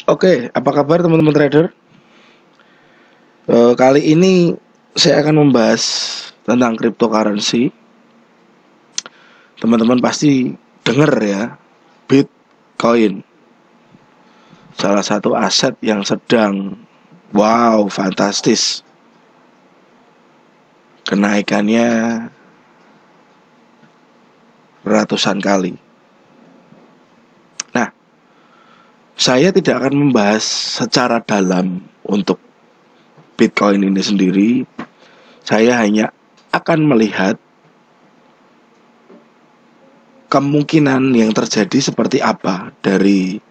Oke, apa kabar teman-teman trader? Kali ini saya akan membahas tentang cryptocurrency. Teman-teman pasti dengar ya, Bitcoin. Salah satu aset yang sedang fantastis. Kenaikannya ratusan kali. Nah, saya tidak akan membahas secara dalam untuk Bitcoin ini sendiri. Saya hanya akan melihat kemungkinan yang terjadi seperti apa dari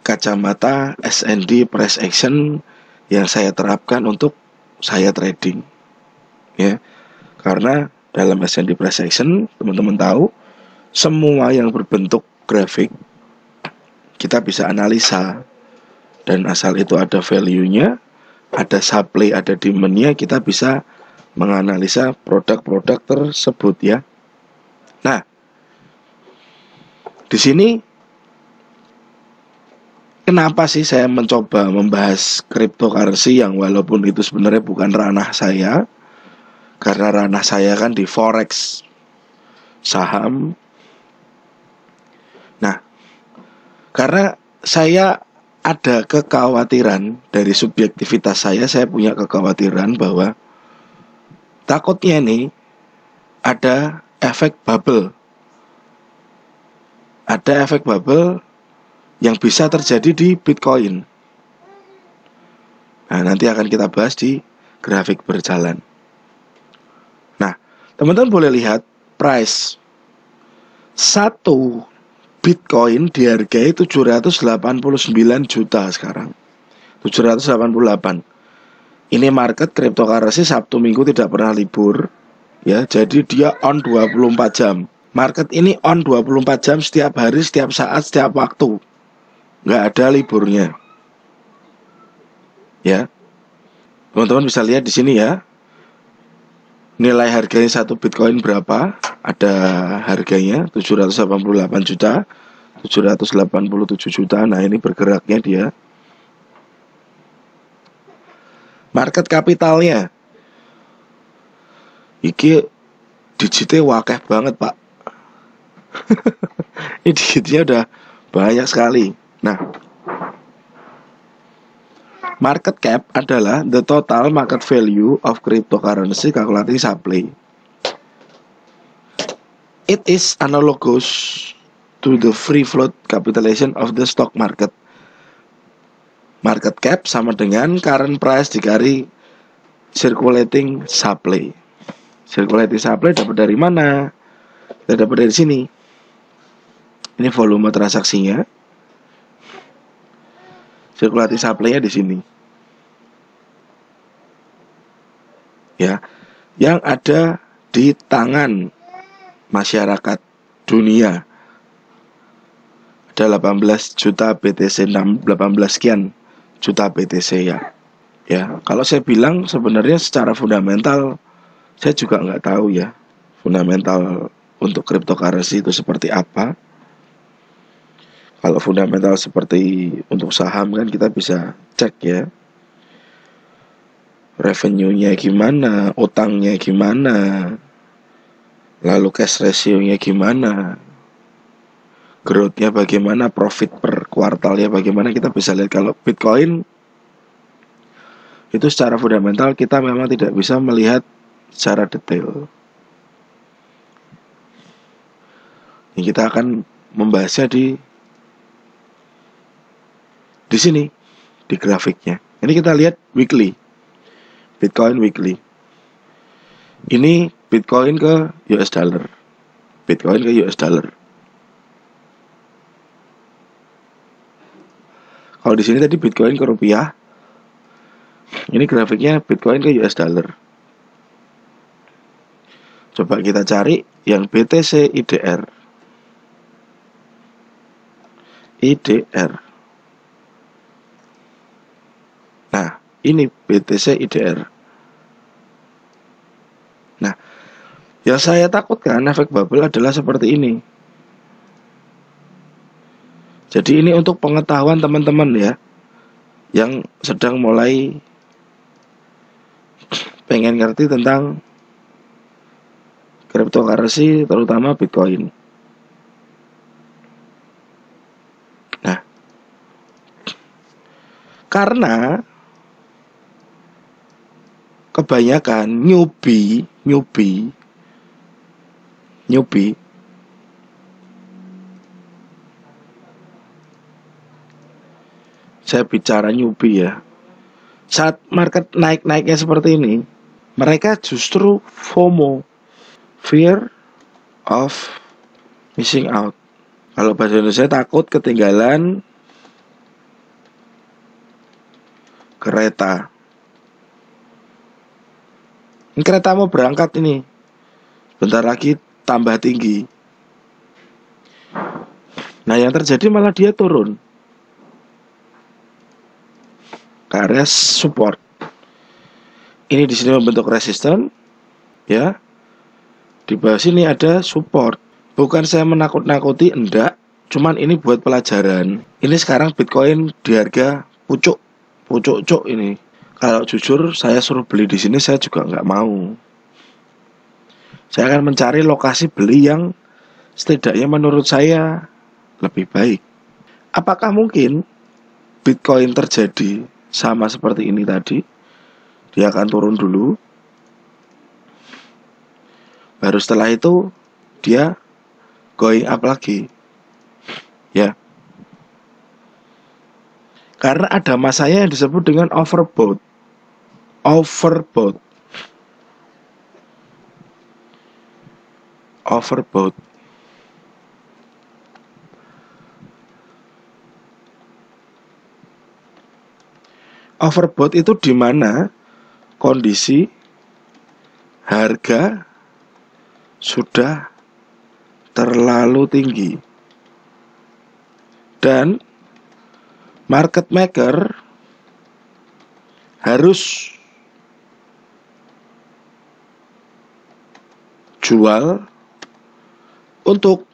kacamata S&D price action yang saya terapkan untuk saya trading, ya. Karena dalam S&D price action, teman-teman tahu, semua yang berbentuk grafik kita bisa analisa, dan asal itu ada value-nya, ada supply, ada demand-nya, kita bisa menganalisa produk-produk tersebut, ya. Nah, di sini kenapa sih saya mencoba membahas cryptocurrency yang walaupun itu sebenarnya bukan ranah saya, karena ranah saya kan di forex, saham. Nah, karena saya ada kekhawatiran dari subjektivitas saya punya kekhawatiran bahwa takutnya nih ada efek bubble. Ada efek bubble yang bisa terjadi di Bitcoin. Nah, nanti akan kita bahas di grafik berjalan. Nah, teman-teman boleh lihat price satu Bitcoin dihargai 789 juta sekarang. 788. Ini market cryptocurrency Sabtu Minggu tidak pernah libur, ya. Jadi dia on 24 jam. Market ini on 24 jam setiap hari, setiap saat, setiap waktu. Nggak ada liburnya. Ya. Teman-teman bisa lihat di sini ya. Nilai harganya satu Bitcoin berapa? Ada harganya 788 juta, 787 juta. Nah, ini bergeraknya dia. Market kapitalnya iki digitnya wakeh banget, Pak. Ini digitnya udah banyak sekali. Nah, market cap adalah the total market value of cryptocurrency calculating supply. It is analogous to the free float capitalization of the stock market. Market cap sama dengan current price dikali circulating supply. Circulating supply dapat dari mana? Kita dapat dari sini. Ini volume transaksinya. Circulating supply-nya di sini. Ya, yang ada di tangan masyarakat dunia ada 18 juta BTC, 18 sekian juta BTC, ya. Ya, kalau saya bilang sebenarnya secara fundamental saya juga nggak tahu ya fundamental untuk cryptocurrency itu seperti apa. Kalau fundamental seperti untuk saham kan kita bisa cek ya, revenue-nya gimana, utangnya gimana, lalu cash ratio-nya gimana, growth-nya bagaimana, profit per kuartalnya bagaimana, kita bisa lihat. Kalau Bitcoin itu secara fundamental kita memang tidak bisa melihat secara detail. Ini kita akan membahasnya di sini, di grafiknya. Ini kita lihat weekly, Bitcoin weekly. Ini Bitcoin ke US dollar, Bitcoin ke US dollar. Kalau di sini tadi Bitcoin ke rupiah, ini grafiknya Bitcoin ke US dollar. Coba kita cari yang BTC IDR. Nah, ini BTC IDR. Nah, yang saya takutkan efek bubble adalah seperti ini. Jadi ini untuk pengetahuan teman-teman ya, yang sedang mulai pengen ngerti tentang cryptocurrency, terutama Bitcoin. Nah, karena kebanyakan newbie, saya bicara newbie ya, saat market naik-naiknya seperti ini, mereka justru FOMO, fear of missing out. Kalau bahasa Indonesia, takut ketinggalan kereta. Ini kereta mau berangkat ini, bentar lagi tambah tinggi. Nah, yang terjadi malah dia turun ke area support. Ini di sini membentuk resisten, ya. Di bawah sini ada support. Bukan saya menakut-nakuti, enggak. Cuman ini buat pelajaran. Ini sekarang Bitcoin di harga pucuk ini. Kalau jujur, saya suruh beli di sini saya juga nggak mau. Saya akan mencari lokasi beli yang setidaknya menurut saya lebih baik. Apakah mungkin Bitcoin terjadi sama seperti ini tadi? Dia akan turun dulu, baru setelah itu dia going up lagi, ya. Karena ada masanya yang disebut dengan overbought. Overbought itu di mana kondisi harga sudah terlalu tinggi dan market maker harus jual untuk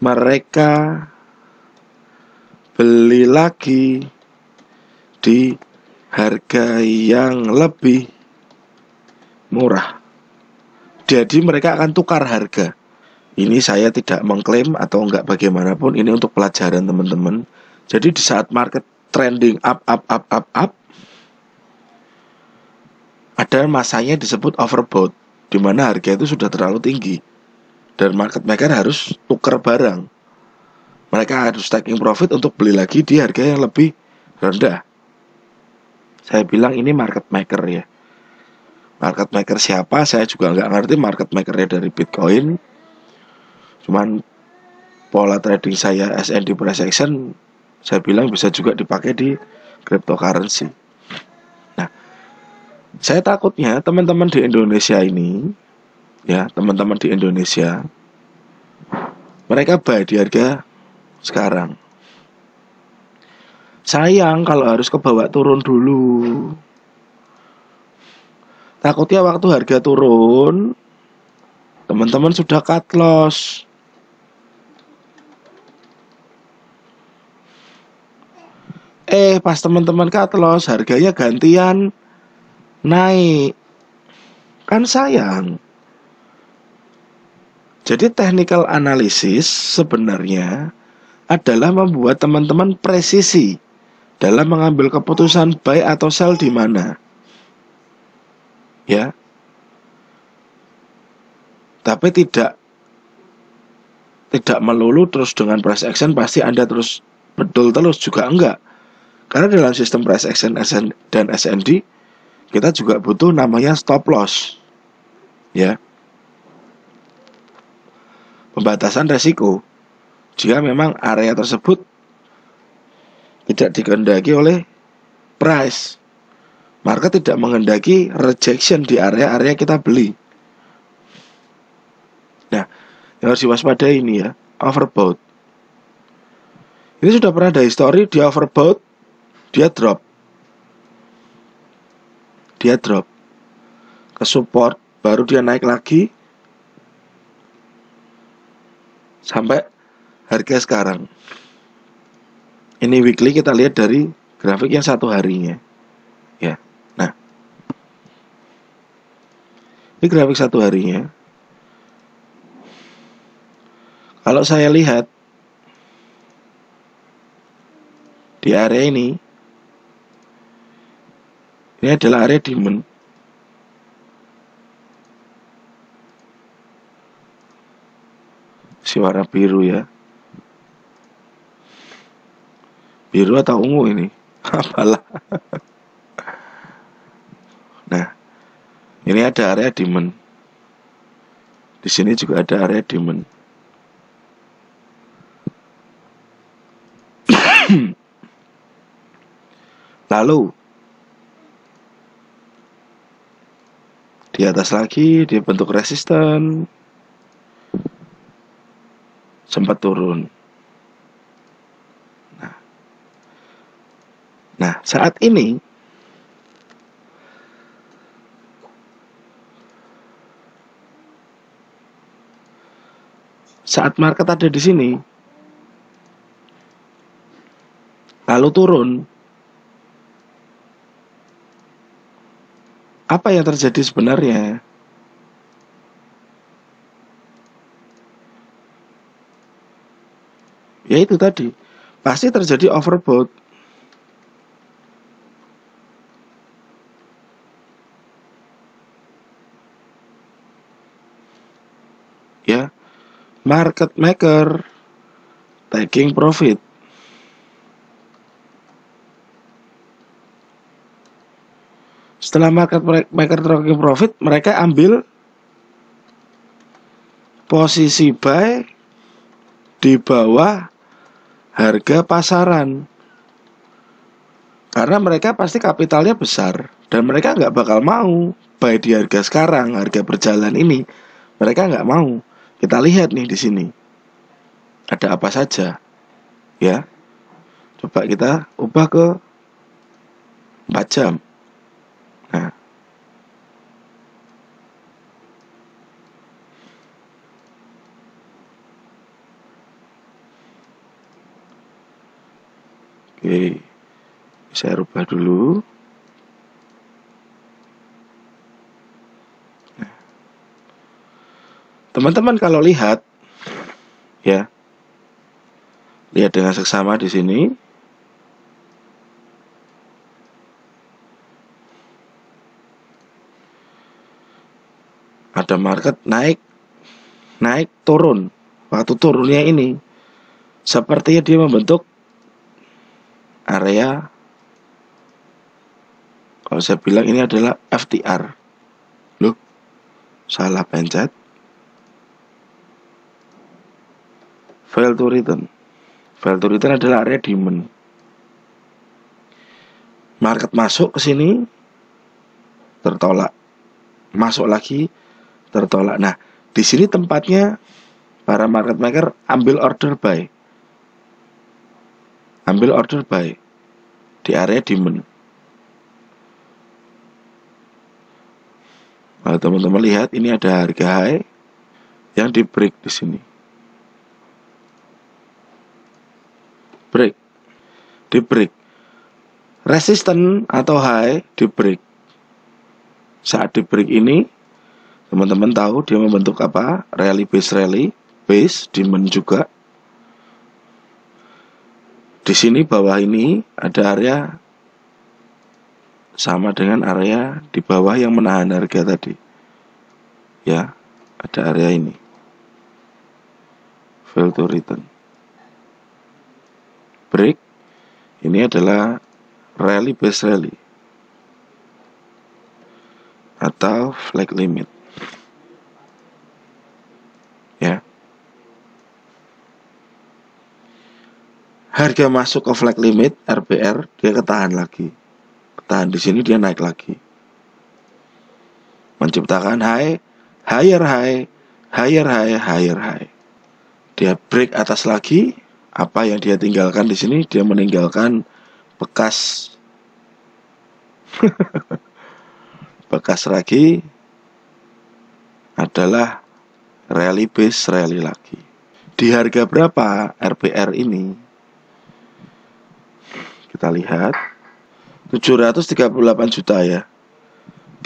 mereka beli lagi di harga yang lebih murah. Jadi mereka akan tukar harga. Ini saya tidak mengklaim atau enggak bagaimanapun, ini untuk pelajaran teman-teman. Jadi di saat market trending up, ada masanya disebut overbought, di mana harga itu sudah terlalu tinggi dan market maker harus tukar barang. Mereka harus taking profit untuk beli lagi di harga yang lebih rendah. Saya bilang ini market maker ya. Market maker siapa? Saya juga nggak ngerti market makernya dari Bitcoin. Cuman pola trading saya SND price action, saya bilang bisa juga dipakai di cryptocurrency. Nah, saya takutnya teman-teman di Indonesia ini, ya teman-teman di Indonesia, mereka buy di harga sekarang. Sayang kalau harus kebawa turun dulu. Takutnya waktu harga turun, teman-teman sudah cut loss. Pas teman-teman cut loss, harganya gantian naik. Kan sayang. Jadi technical analysis sebenarnya adalah membuat teman-teman presisi dalam mengambil keputusan buy atau sell di mana. Ya. Tapi tidak melulu terus dengan price action pasti Anda terus betul terus, juga enggak. Karena dalam sistem price action dan SND kita juga butuh namanya stop loss. Ya. Pembatasan resiko. Jika memang area tersebut tidak dikehendaki oleh price, market tidak menghendaki rejection di area-area kita beli. Nah, yang harus diwaspadai ini ya, overbought. Ini sudah pernah ada histori di overbought, dia drop ke support, baru dia naik lagi sampai harga sekarang. Ini weekly, kita lihat dari grafik yang 1 harinya. Ya. Nah, ini grafik 1 harinya. Kalau saya lihat di area ini adalah area demand. Si warna biru ya. Biru atau ungu ini? Apalah. Nah, ini ada area demand. Di sini juga ada area demand. Lalu di atas lagi dia bentuk resisten, sempat turun. Nah, saat ini saat market ada di sini, lalu turun, apa yang terjadi sebenarnya? Ya itu tadi, pasti terjadi overbought. Ya, market maker taking profit. Setelah market maker taking profit, mereka ambil posisi buy di bawah harga pasaran. Karena mereka pasti kapitalnya besar dan mereka nggak bakal mau buy di harga sekarang, harga berjalan ini. Mereka nggak mau. Kita lihat nih di sini. Ada apa saja? Ya. Coba kita ubah ke 4 jam. Nah. Oke. Saya rubah dulu. Teman-teman kalau lihat ya. Lihat dengan seksama di sini. Ada market naik, turun. Waktu turunnya ini sepertinya dia membentuk area, kalau saya bilang ini adalah FTR. Loh, salah pencet. Fail to return. Fail to return adalah area demand. Market masuk ke sini, tertolak. Masuk lagi, tertolak. Nah, di sini tempatnya para market maker ambil order buy. Ambil order buy di area demand. Nah, teman-teman lihat ini ada harga high yang di break di sini. Break. Di break. Resisten atau high di break. Saat di break ini, teman-teman tahu dia membentuk apa? Rally, base demand juga. Di sini bawah ini ada area sama dengan area di bawah yang menahan harga tadi. Ya, ada area ini. Fail to return. Break. Ini adalah rally base rally atau flag limit. Ya. Harga masuk ke flag limit RPR, dia ketahan lagi. Ketahan di sini, dia naik lagi. Menciptakan high, higher high, higher high, higher high. Dia break atas lagi. Apa yang dia tinggalkan di sini? Dia meninggalkan bekas bekas lagi adalah rally base rally lagi. Di harga berapa RPR ini? Kita lihat 738 juta ya.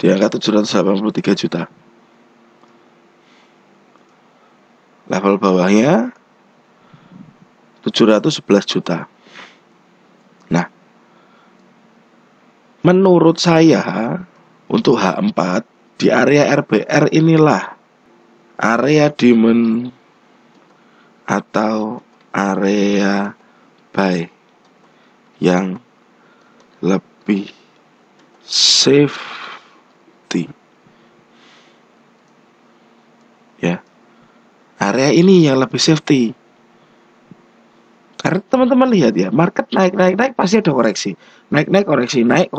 Di angka 783 juta. Level bawahnya 711 juta. Nah, menurut saya untuk H4 di area RBR inilah area demand atau area buy yang lebih safety ya. Area ini yang lebih safety karena teman-teman lihat ya, market naik pasti ada koreksi, naik koreksi, naik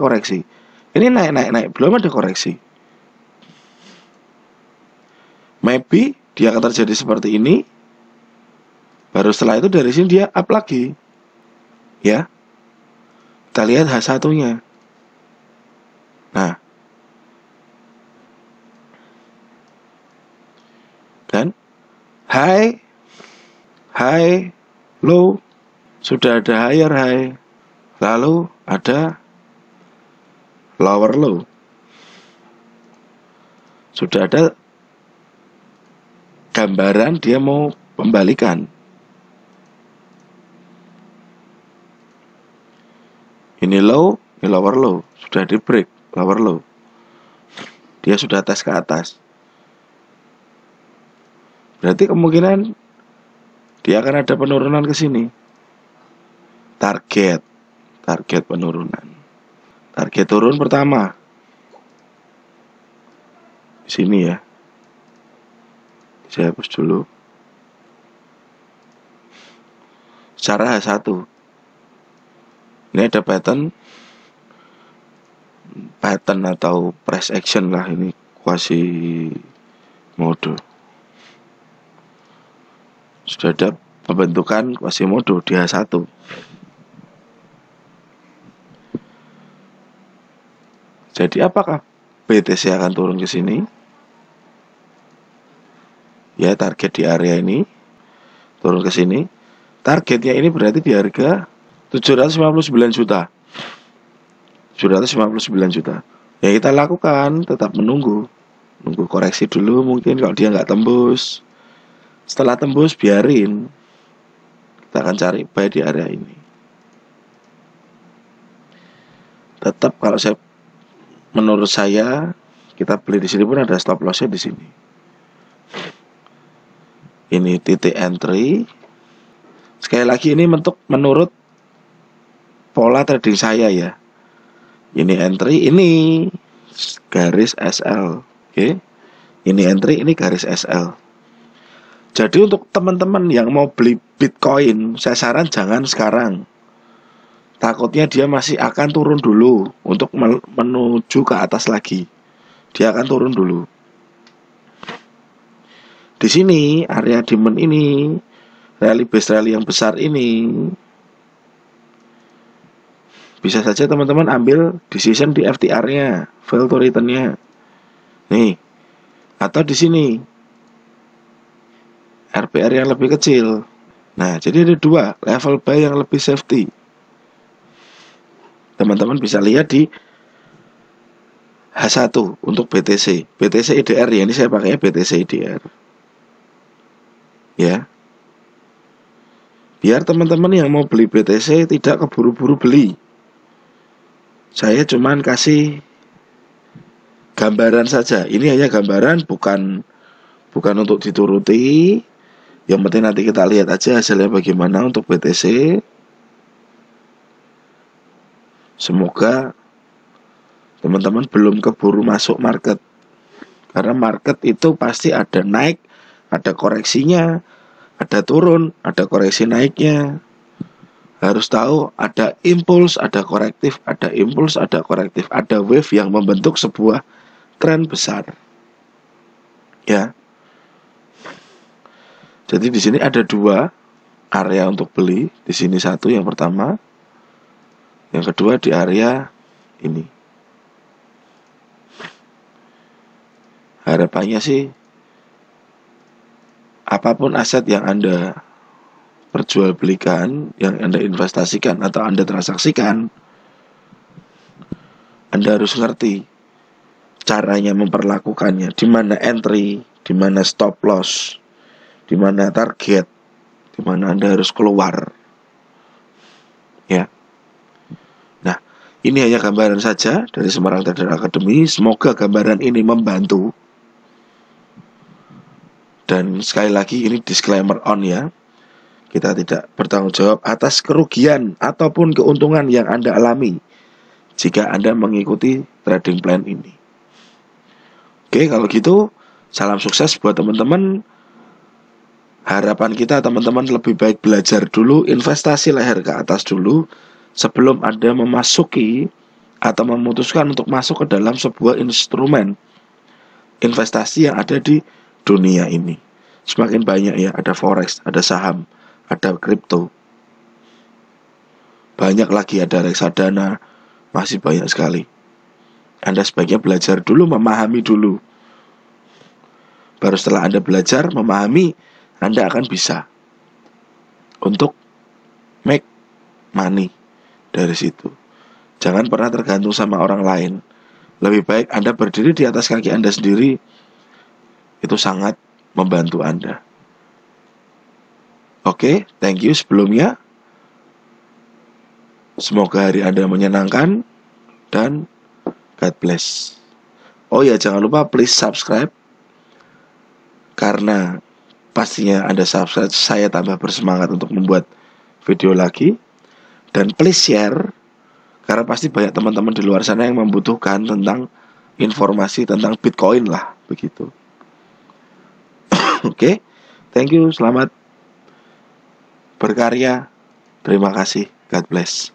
koreksi. Ini naik belum ada koreksi. Maybe dia akan terjadi seperti ini, baru setelah itu dari sini dia up lagi ya. Kita lihat H1-nya. Nah, dan high, low, sudah ada higher high, lalu ada lower low, sudah ada gambaran dia mau pembalikan. Ini low, ini lower low, sudah di break lower low, dia sudah tes ke atas. Berarti kemungkinan dia akan ada penurunan ke sini. Target penurunan. Target turun pertama di sini ya. Saya hapus dulu. Secara H1. Ini ada pattern atau price action lah, ini quasi mode. Sudah ada pembentukan quasi mode di H1. Jadi apakah BTC akan turun ke sini? Ya, target di area ini turun ke sini. Targetnya ini berarti di harga 759 juta. 759 juta. Ya kita lakukan, tetap menunggu koreksi dulu, mungkin kalau dia nggak tembus. Setelah tembus biarin. Kita akan cari buy di area ini. Tetap kalau menurut saya kita beli di sini pun ada stop lossnya di sini. Ini titik entry. Sekali lagi ini menurut pola trading saya ya. Ini entry, ini garis SL. Oke. Ini entry, ini garis SL. Jadi untuk teman-teman yang mau beli Bitcoin, saya saran jangan sekarang. Takutnya dia masih akan turun dulu untuk menuju ke atas lagi. Dia akan turun dulu. Di sini area demand ini, rally base rally yang besar ini, bisa saja teman-teman ambil decision di FTR-nya, fail to return-nya. Nih. Atau di sini RPR yang lebih kecil. Nah, jadi ada dua level buy yang lebih safety. Teman-teman bisa lihat di H1 untuk BTC IDR ya, ini saya pakainya BTC IDR. Ya. Biar teman-teman yang mau beli BTC tidak keburu-buru beli. Saya cuman kasih gambaran saja. Ini hanya gambaran, bukan untuk dituruti. Yang penting nanti kita lihat aja hasilnya bagaimana untuk BTC. Semoga teman-teman belum keburu masuk market. Karena market itu pasti ada naik, ada koreksinya, ada turun, ada koreksi naiknya. Harus tahu ada impuls, ada korektif, ada impuls, ada korektif, ada wave yang membentuk sebuah tren besar. Ya. Jadi di sini ada dua area untuk beli. Di sini satu yang pertama, yang kedua di area ini. Harapannya sih apapun aset yang Anda perjualbelikan, yang Anda investasikan atau Anda transaksikan, Anda harus ngerti caranya memperlakukannya, di mana entry, di mana stop loss, di mana target, di mana Anda harus keluar. Ya. Nah, ini hanya gambaran saja dari Semarang Trader Academy. Semoga gambaran ini membantu. Dan sekali lagi ini disclaimer on ya. Kita tidak bertanggung jawab atas kerugian ataupun keuntungan yang Anda alami jika Anda mengikuti trading plan ini. Oke, kalau gitu salam sukses buat teman-teman. Harapan kita teman-teman lebih baik belajar dulu, investasi leher ke atas dulu sebelum Anda memasuki atau memutuskan untuk masuk ke dalam sebuah instrumen investasi yang ada di dunia ini. Semakin banyak ya, ada forex, ada saham, ada kripto, banyak lagi, ada reksadana, masih banyak sekali. Anda sebaiknya belajar dulu, memahami dulu. Baru setelah Anda belajar, memahami, Anda akan bisa untuk make money dari situ. Jangan pernah tergantung sama orang lain. Lebih baik Anda berdiri di atas kaki Anda sendiri. Itu sangat membantu Anda. Oke, thank you sebelumnya. Semoga hari Anda menyenangkan dan God bless. Oh ya, jangan lupa please subscribe. Karena pastinya Anda subscribe, saya tambah bersemangat untuk membuat video lagi. Dan please share, karena pasti banyak teman-teman di luar sana yang membutuhkan tentang informasi tentang Bitcoin lah, begitu. Oke, thank you, selamat berkarya. Terima kasih, God bless.